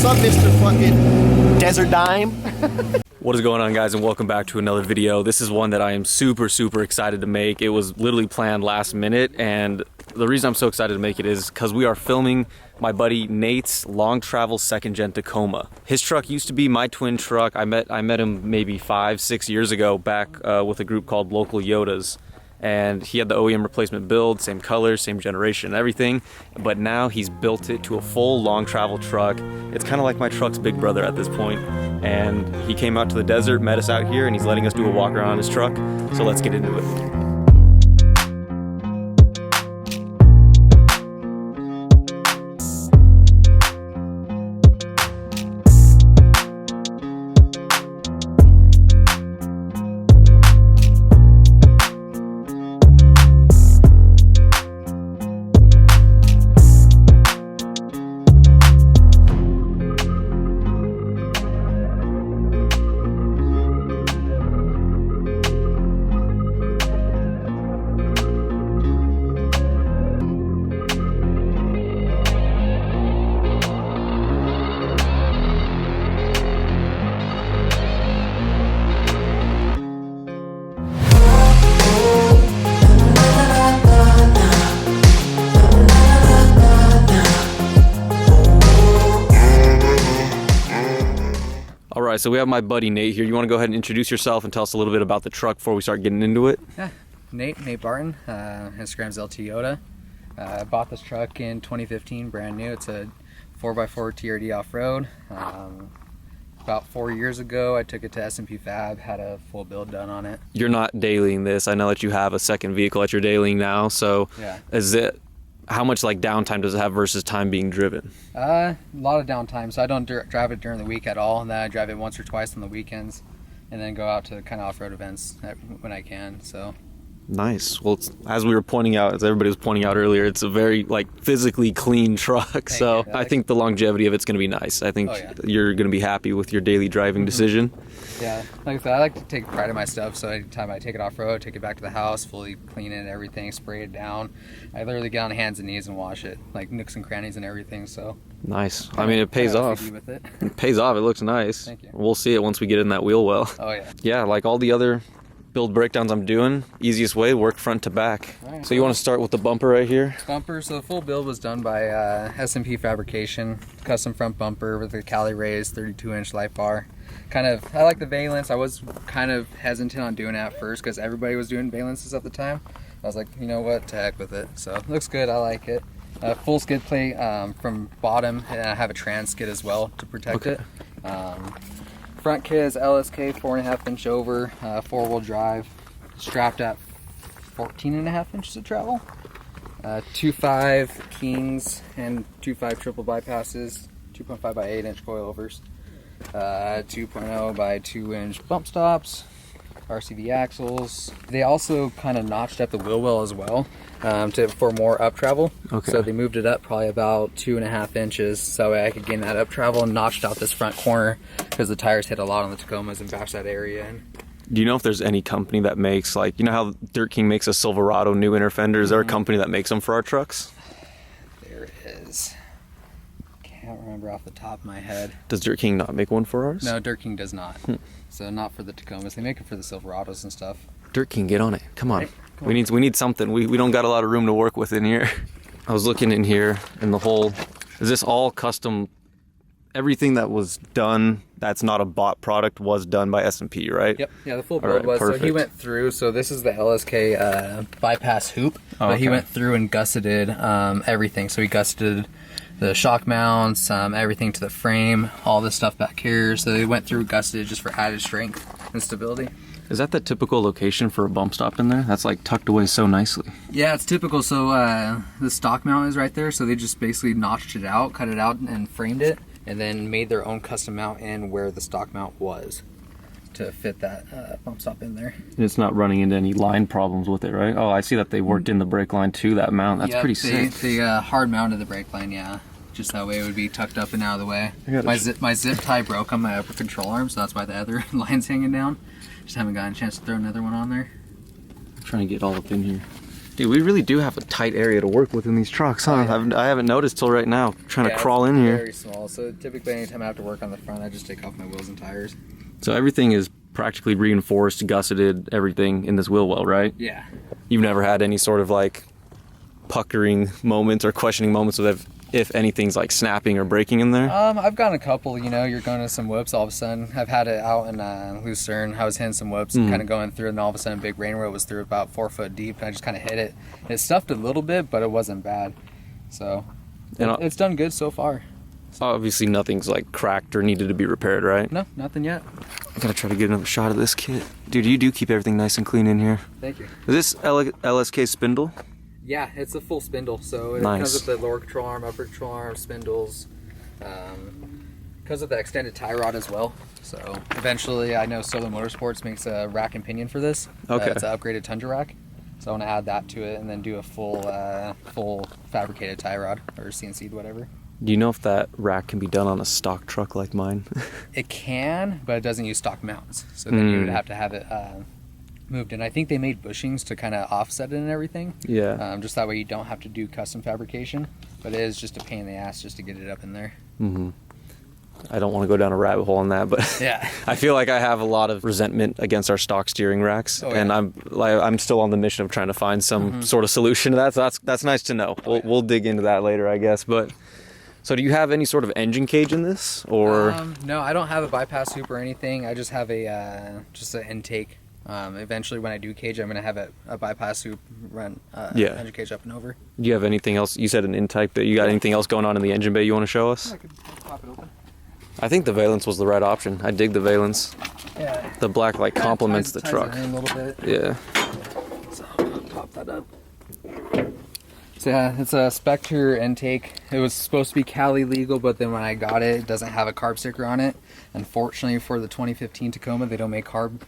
up, Mr. fucking Desert Dime? What is going on, guys, and welcome back to another video. This is one that I am super excited to make. It was literally planned last minute, and the reason I'm so excited to make it is because we are filming my buddy Nate's long travel second gen Tacoma. His truck used to be my twin truck. I met him maybe 5-6 years ago back with a group called Local Yodas. And he had the OEM replacement build, same color, same generation, everything. But now he's built it to a full long travel truck. It's kind of like my truck's big brother at this point. And he came out to the desert, met us out here, and he's letting us do a walk around on his truck. So let's get into it. Alright, so we have my buddy Nate here. You want to go ahead and introduce yourself and tell us a little bit about the truck before we start getting into it? Yeah, Nate Barton, Instagram's LT Yoda. I bought this truck in 2015, brand new. It's a 4x4 TRD off-road. About 4 years ago, I took it to S&P Fab, had a full build done on it. You're not dailying this. I know that you have a second vehicle that you're dailying now, so yeah. How much like downtime does it have versus time being driven? A lot of downtime, so I don't drive it during the week at all, and then I drive it once or twice on the weekends, and then go out to kind of off-road events when I can. So nice. Well, as we were pointing out, as everybody was pointing out earlier, it's a very like physically clean truck. So I think the longevity of it's going to be nice. I think you're going to be happy with your daily driving decision. Yeah, like I said, I like to take pride in my stuff, so anytime I take it off-road, take it back to the house, fully clean it, everything, spray it down. I literally get on hands and knees and wash it, like nooks and crannies and everything, so. Nice. I mean, it pays off. With it. It pays off. It looks nice. Thank you. We'll see it once we get in that wheel well. Oh, yeah. Yeah, like all the other build breakdowns I'm doing, easiest way, work front to back. Right. So you want to start with the bumper right here? Bumper, so the full build was done by S&P Fabrication, custom front bumper with a Cali raised 32-inch light bar. I like the valence. I was kind of hesitant on doing it at first because everybody was doing valences at the time. I was like, you know what, to heck with it. So it looks good, I like it. Full skid plate from bottom, and I have a trans skid as well to protect it. Front kit is LSK 4.5 inch over, 4-wheel drive, strapped at 14.5 inches of travel. 2.5 Kings and 2.5 triple bypasses, 2.5 by 8 inch coilovers. 2.0 by 2 inch bump stops, RCV axles. They also kind of notched up the wheel well as well for more up travel. Okay. So they moved it up probably about 2.5 inches so I could gain that up travel, and notched out this front corner because the tires hit a lot on the Tacomas and bashed that area in. Do you know if there's any company that makes, like, you know how Dirt King makes a Silverado new inner fender? Is there a company that makes them for our trucks? There is. Can't remember off the top of my head. Does Dirt King not make one for ours? No, Dirt King does not. So not for the Tacomas. They make it for the Silverados and stuff. Dirt King, get on it. Come on. Hey, we need something. We don't got a lot of room to work with in here. I was looking in here, and the whole, is this all custom? Everything that was done that's not a bought product was done by S&P, right? Yep. Yeah, the full build was. Perfect. So he went through. So this is the LSK bypass hoop, but he went through and gusseted everything. So he gusseted the shock mounts, everything to the frame, all this stuff back here. So they went through gusseted just for added strength and stability. Is that the typical location for a bump stop in there? That's like tucked away so nicely. Yeah, it's typical. So the stock mount is right there. So they just basically notched it out, cut it out, and framed it, and then made their own custom mount in where the stock mount was to fit that bump stop in there. And it's not running into any line problems with it, right? Oh, I see that they worked in the brake line to that mount. That's pretty sick. They hard mounted the brake line, yeah. Just that way it would be tucked up and out of the way. My zip tie broke on my upper control arm, so that's why the other line's hanging down. Just haven't gotten a chance to throw another one on there. I'm trying to get all up in here. Dude, we really do have a tight area to work with in these trucks, huh? Oh, yeah. I haven't noticed till right now, trying to crawl in here. Very small, so typically anytime I have to work on the front, I just take off my wheels and tires. So everything is practically reinforced, gusseted, everything in this wheel well, right? Yeah. You've never had any sort of like puckering moments or questioning moments of if anything's like snapping or breaking in there? I've gotten a couple, you know, you're going to some whoops all of a sudden. I've had it out in Lucerne. I was hitting some whoops and kind of going through, and all of a sudden a big rain wheel was through about 4 foot deep, and I just kind of hit it. It stuffed a little bit, but it wasn't bad. So it's done good so far. Obviously nothing's like cracked or needed to be repaired, right? No, nothing yet. I gotta try to get another shot of this kit. Dude, you do keep everything nice and clean in here. Thank you. Is this LSK spindle? Yeah, it's a full spindle, so it comes with the lower control arm, upper control arm, spindles. Comes with the extended tie rod as well. So eventually, I know Solar Motorsports makes a rack and pinion for this. Okay. It's an upgraded Tundra rack. So I want to add that to it and then do a full fabricated tie rod or CNC'd, whatever. Do you know if that rack can be done on a stock truck like mine? It can, but it doesn't use stock mounts. So then you would have to have it moved in. I think they made bushings to kind of offset it and everything. Yeah. Just that way you don't have to do custom fabrication. But it is just a pain in the ass just to get it up in there. Mm-hmm. I don't want to go down a rabbit hole on that, but Yeah. I feel like I have a lot of resentment against our stock steering racks, and I'm still on the mission of trying to find some sort of solution to that. So that's nice to know. We'll dig into that later, I guess. But so, do you have any sort of engine cage in this, or? No, I don't have a bypass hoop or anything. I just have a just an intake. Eventually, when I do cage, I'm gonna have a bypass hoop run engine cage up and over. Do you have anything else? You said an intake. That you got anything else going on in the engine bay you want to show us? I could pop it open. I think the valence was the right option. I dig the valence. Yeah. The black like complements the truck. Ties it in a little bit. Yeah. So I'll pop that up. So yeah, it's a Spectre intake. It was supposed to be Cali legal, but then when I got it, it doesn't have a carb sticker on it. Unfortunately, for the 2015 Tacoma, they don't make carb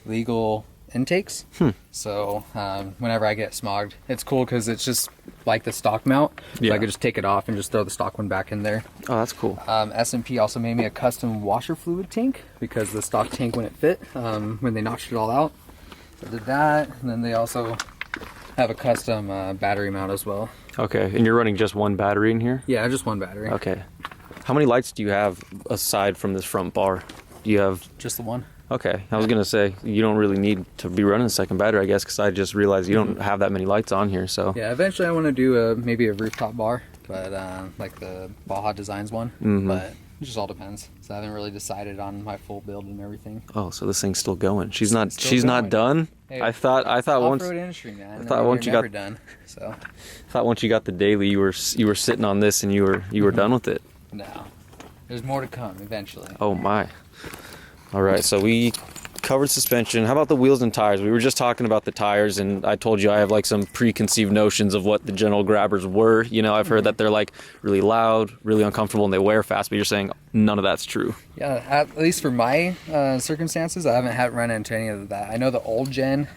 legal intakes. So whenever I get smogged, it's cool because it's just like the stock mount. So I could just take it off and just throw the stock one back in there. Oh, that's cool. S&P also made me a custom washer fluid tank because the stock tank wouldn't fit when they notched it all out. So I did that, and then they also have a custom battery mount as well. Okay, and you're running just one battery in here? Yeah, just one battery. Okay. How many lights do you have aside from this front bar? Do you have? Just the one. Okay, I was gonna say you don't really need to be running a second battery, I guess, because I just realized you don't have that many lights on here. So yeah, eventually I want to do maybe a rooftop bar, but like the Baja Designs one. But it just all depends. So I haven't really decided on my full build and everything. Oh, so this thing's still going. She's not going. done. Hey, I thought once off-road industry, man. I thought once you got done. So I thought once you got the daily, you were sitting on this and you were done with it. no, there's more to come eventually. Oh my. All right, so we covered suspension. How about the wheels and tires? We were just talking about the tires, and I told you I have like some preconceived notions of what the general grabbers were. You know, I've heard that they're like really loud, really uncomfortable, and they wear fast, but you're saying none of that's true. Yeah, at least for my circumstances, I haven't had run into any of that. I know the old gen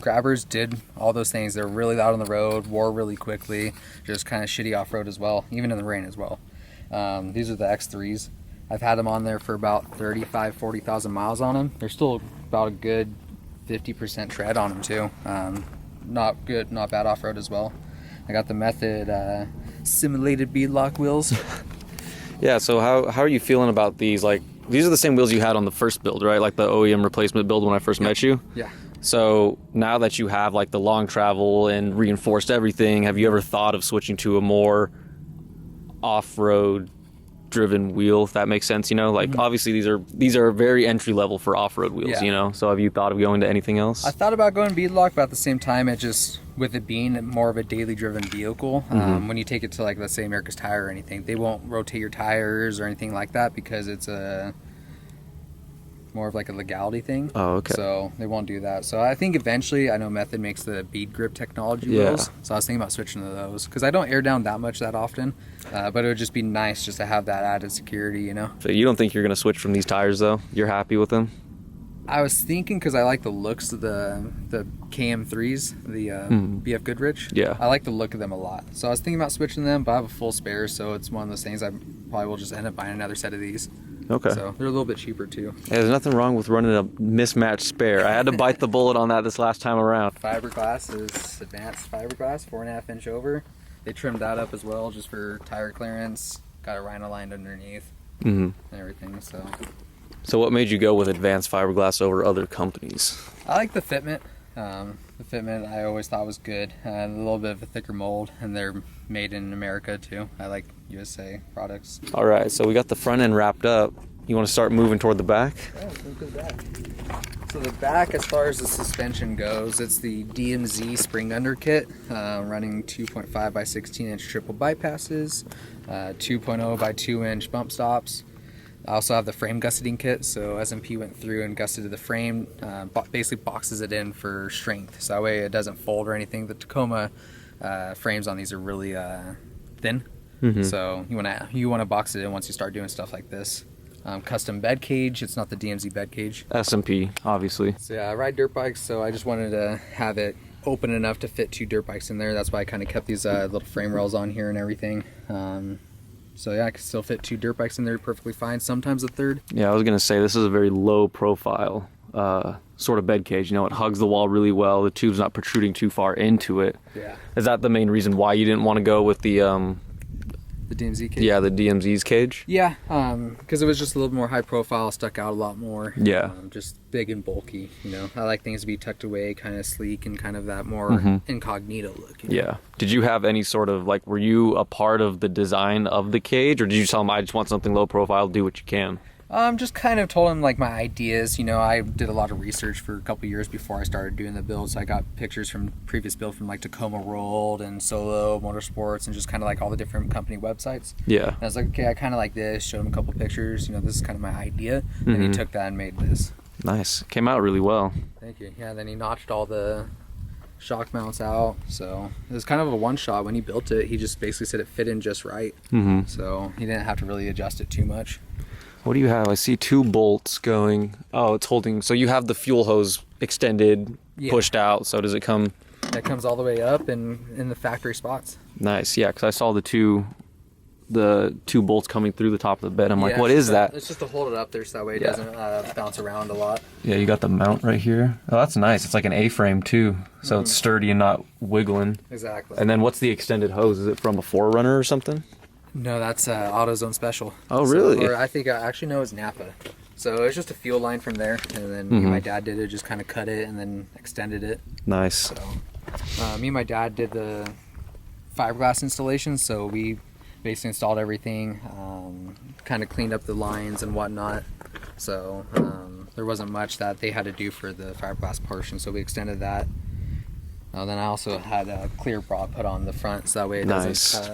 grabbers did all those things. They're really loud on the road, wore really quickly, just kind of shitty off-road as well, even in the rain as well. These are the X3s. I've had them on there for about 35, 40,000 miles on them. They're still about a good 50% tread on them too. Not good, not bad off-road as well. I got the Method simulated beadlock wheels. Yeah, so how are you feeling about these? Like, these are the same wheels you had on the first build, right? Like the OEM replacement build when I first met you? Yeah. So now that you have like the long travel and reinforced everything, have you ever thought of switching to a more off-road driven wheel, if that makes sense? You know, like obviously these are very entry level for off-road wheels, you know, so have you thought of going to anything else? I thought about going beadlock, but at the same time, it just, with it being more of a daily driven vehicle, when you take it to like, let's say America's Tire or anything, they won't rotate your tires or anything like that because it's a more of like a legality thing. Oh, okay. So they won't do that. So I think eventually, I know Method makes the bead grip technology wheels, so I was thinking about switching to those because I don't air down that much that often, but it would just be nice just to have that added security, you know. So you don't think you're going to switch from these tires though? You're happy with them? I was thinking because I like the looks of the KM3s, the BF Goodrich. Yeah. I like the look of them a lot. So I was thinking about switching them, but I have a full spare, so it's one of those things I probably will just end up buying another set of these. Okay. So they're a little bit cheaper too. Yeah, there's nothing wrong with running a mismatched spare. I had to bite the bullet on that this last time around. Fiberglass is advanced fiberglass, 4.5 inch over. They trimmed that up as well just for tire clearance. Got a rhino lined underneath and everything. So what made you go with advanced fiberglass over other companies? I like the fitment. The fitment I always thought was good. A little bit of a thicker mold, and they're made in America too. I like USA products. All right, so we got the front end wrapped up. You want to start moving toward the back? Yeah, let's move to the back. So the back, as far as the suspension goes, it's the DMZ spring under kit, running 2.5 by 16 inch triple bypasses, 2.0 by 2 inch bump stops. I also have the frame gusseting kit, so S&P went through and gusseted the frame, basically boxes it in for strength, so that way it doesn't fold or anything. The Tacoma frames on these are really thin, so you want to box it in once you start doing stuff like this. Custom bed cage, it's not the DMZ bed cage. S&P, obviously. So yeah, I ride dirt bikes, so I just wanted to have it open enough to fit 2 dirt bikes in there. That's why I kind of kept these little frame rails on here and everything. So yeah, I can still fit 2 dirt bikes in there perfectly fine, sometimes a third. Yeah, I was gonna say this is a very low profile sort of bed cage. You know, it hugs the wall really well. The tube's not protruding too far into it. Yeah. Is that the main reason why you didn't want to go with the DMZ cage? yeah, the DMZ's cage? Yeah, because it was just a little more high profile, stuck out a lot more. Yeah. Just big and bulky, you know. I like things to be tucked away, kind of sleek, and kind of that more incognito look. You know? Yeah. Did you have any sort of, like, were you a part of the design of the cage, or did you tell them, I just want something low profile, do what you can? Just kind of told him like my ideas. You know, I did a lot of research for a couple years before I started doing the build, so I got pictures from previous build from like Tacoma Rolled and Solo Motorsports and just kind of like all the different company websites. Yeah. And I was like, okay, I kind of like this. Showed him a couple pictures. You know, this is kind of my idea, and he took that and made this. Nice. Came out really well. Thank you. Yeah. Then he notched all the shock mounts out, so it was kind of a one shot. When he built it, he just basically said it fit in just right. So he didn't have to really adjust it too much. What do you have? I see 2 bolts going. Oh, it's holding. So you have the fuel hose extended, pushed out. So does it come? That comes all the way up and in the factory spots. Nice. Yeah, because I saw the two bolts coming through the top of the bed. I'm like, what is that? It's just to hold it up there so that way it doesn't bounce around a lot. Yeah, you got the mount right here. Oh, that's nice. It's like an A-frame too, so it's sturdy and not wiggling. Exactly. And then what's the extended hose? Is it from a 4Runner or something? No, that's AutoZone Special. Oh, really? Or I think I actually know it's Napa. So it's just a fuel line from there, and then me and my dad did it, just kind of cut it and then extended it. Nice. So me and my dad did the fiberglass installation, so we basically installed everything, kind of cleaned up the lines and whatnot. So there wasn't much that they had to do for the fiberglass portion, so we extended that. Then I also had a clear bra put on the front, so that way it doesn't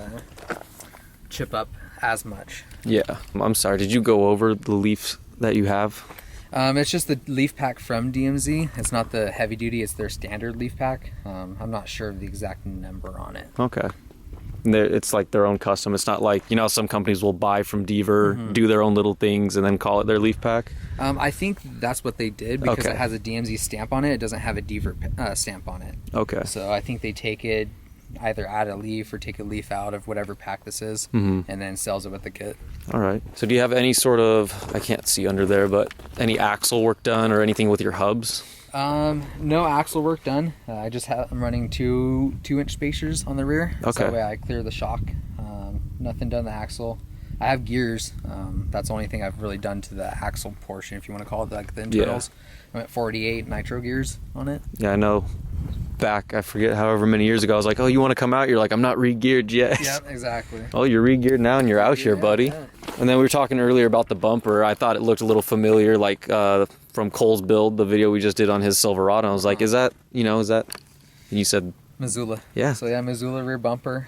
chip up as much. Yeah. I'm sorry, did you go over the leafs that you have? It's just the leaf pack from DMZ. It's not the heavy duty, it's their standard leaf pack. I'm not sure of the exact number on it. Okay. It's like their own custom. It's not like, you know, some companies will buy from Deaver, do their own little things, and then call it their leaf pack. I think that's what they did because it has a DMZ stamp on it. It doesn't have a Deaver stamp on it. Okay. So I think they take it, either add a leaf or take a leaf out of whatever pack this is, and then sells it with the kit. All right. So do you have any sort of, I can't see under there, but any axle work done or anything with your hubs? No axle work done. I'm running 2-inch spacers on the rear. Okay. So that way I clear the shock. Nothing done to the axle. I have gears. That's the only thing I've really done to the axle portion, if you want to call it, like the internals. I'm at 48 nitro gears on it. Yeah, I know. Back, I forget however many years ago, I was like, oh, you want to come out? You're like, I'm not re-geared yet. Yep, exactly. Oh, you're re-geared now and you're out here, buddy. Yeah. And then we were talking earlier about the bumper. I thought it looked a little familiar, like from Cole's build, the video we just did on his Silverado. I was like, is that? And you said Missoula. Yeah. So yeah, Missoula rear bumper.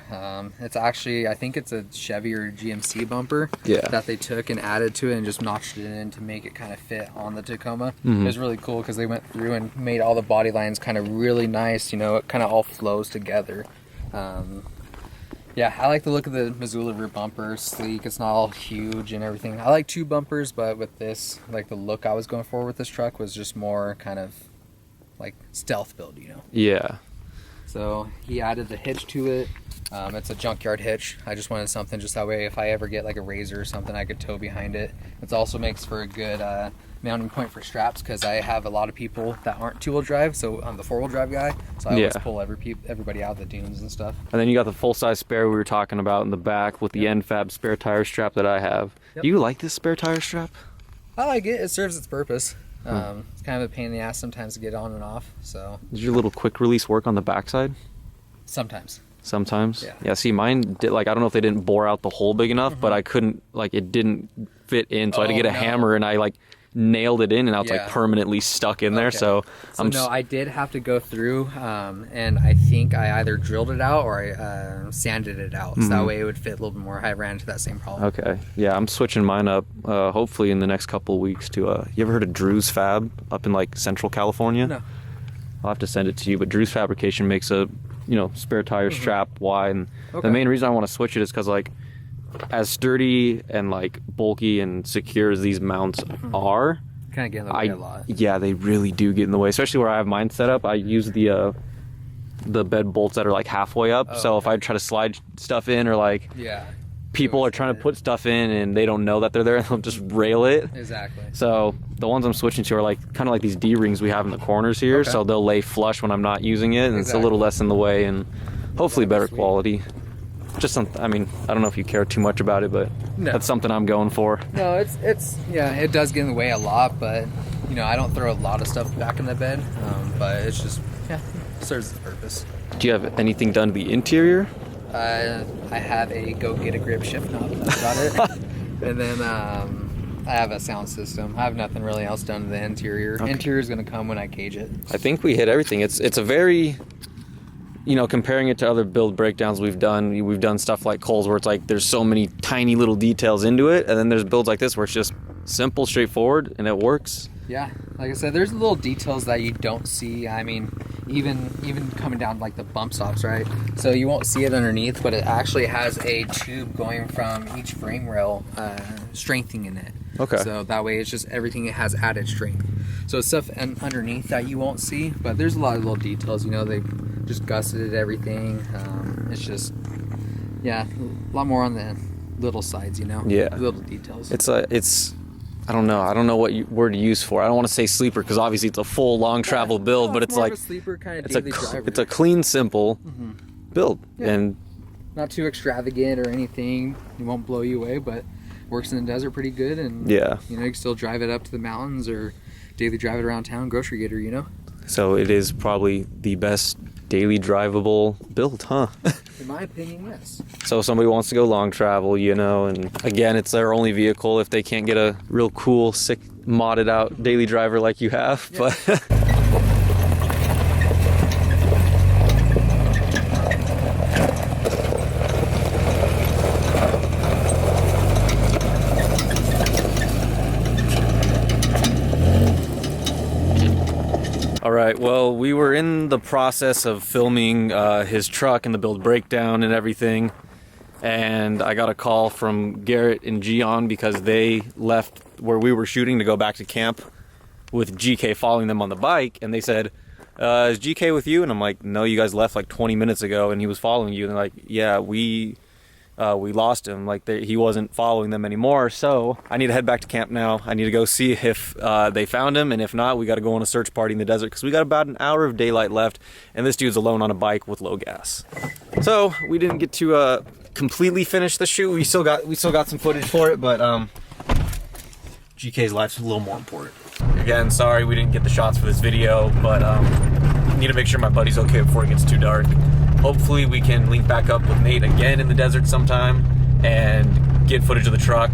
It's actually, I think it's a Chevy or GMC bumper that they took and added to it and just notched it in to make it kind of fit on the Tacoma. It was really cool because they went through and made all the body lines kind of really nice. You know, it kind of all flows together. Yeah, I like the look of the Missoula rear bumper. Sleek, it's not all huge and everything. I like 2 bumpers, but with this, like the look I was going for with this truck was just more kind of like stealth build, you know? Yeah. So he added the hitch to it. It's a junkyard hitch. I just wanted something just that way if I ever get like a razor or something, I could tow behind it. It also makes for a good mounting point for straps, because I have a lot of people that aren't two-wheel drive, so I'm the four-wheel drive guy, so I always pull everybody out of the dunes and stuff. And then you got the full-size spare we were talking about in the back with the NFAB spare tire strap that I have. Do you like this spare tire strap? I like it. It serves its purpose. It's kind of a pain in the ass sometimes to get on and off. So does your little quick release work on the backside? Sometimes. Sometimes? Yeah. See, mine did, like, I don't know if they didn't bore out the hole big enough, but I couldn't, like, it didn't fit in, so I had to get a hammer, and I, like, nailed it in, and now it's, like, permanently stuck in there, so I did have to go through, and I think I either drilled it out or I sanded it out, so that way it would fit a little bit more. I ran into that same problem. Okay. Yeah, I'm switching mine up, hopefully in the next couple of weeks to, you ever heard of Drew's Fab up in, like, Central California? No. I'll have to send it to you, but Drew's Fabrication makes a, spare tire strap wide, and the main reason I want to switch it is because, like, as sturdy and, like, bulky and secure as these mounts are, kind of get in the way a lot. Yeah, they really do get in the way, especially where I have mine set up. I use the bed bolts that are, like, halfway up, so if I try to slide stuff in, or, like, people are trying to put stuff in and they don't know that they're there, they'll just rail it. Exactly. So the ones I'm switching to are, like, kind of like these D-rings we have in the corners here, so they'll lay flush when I'm not using it, and it's a little less in the way, and hopefully better quality. Just something, I mean, I don't know if you care too much about it, but that's something I'm going for. No, it does get in the way a lot, but, I don't throw a lot of stuff back in the bed, but it's just, serves its purpose. Do you have anything done to the interior? I have a go get a grip shift knob. That's about it. And then I have a sound system. I have nothing really else done to the interior. Okay. Interior is going to come when I cage it. I think we hit everything. It's a very, comparing it to other build breakdowns we've done stuff like Cole's where it's like there's so many tiny little details into it, and then there's builds like this where it's just simple, straightforward, and it works. Yeah, like I said, there's little details that you don't see. I mean, even coming down like the bump stops, right? So you won't see it underneath, but it actually has a tube going from each frame rail, strengthening it. Okay. So that way it's just everything has added strength. So it's stuff underneath that you won't see, but there's a lot of little details. They just gusseted everything. It's just, a lot more on the little sides, Yeah. Little details. It's I don't know what word to use for it. I don't want to say sleeper because obviously it's a full long travel build, but it's more like of a sleeper kind of daily driver. It's a clean, simple build, and not too extravagant or anything. It won't blow you away, but works in the desert pretty good, and you can still drive it up to the mountains or daily drive it around town, grocery getter, So it is probably the best daily drivable build, huh? In my opinion, yes. So if somebody wants to go long travel, and again, it's their only vehicle if they can't get a real cool, sick, modded out daily driver like you have, but all right, well, we were in the process of filming his truck and the build breakdown and everything, and I got a call from Garrett and Gian because they left where we were shooting to go back to camp with GK following them on the bike, and they said, is GK with you? And I'm like, no, you guys left like 20 minutes ago and he was following you. And they're like, yeah, we lost him, like he wasn't following them anymore, so I need to head back to camp now. I need to go see if they found him, and if not, we got to go on a search party in the desert because we got about an hour of daylight left, and this dude's alone on a bike with low gas. So we didn't get to completely finish the shoot. We still got some footage for it, but GK's life's a little more important. Again, sorry we didn't get the shots for this video, but I need to make sure my buddy's okay before it gets too dark. Hopefully we can link back up with Nate again in the desert sometime and get footage of the truck.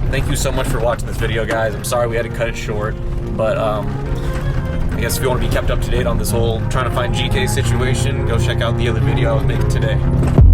Thank you so much for watching this video, guys. I'm sorry we had to cut it short, but I guess if you want to be kept up to date on this whole trying to find GK situation, go check out the other video I was making today.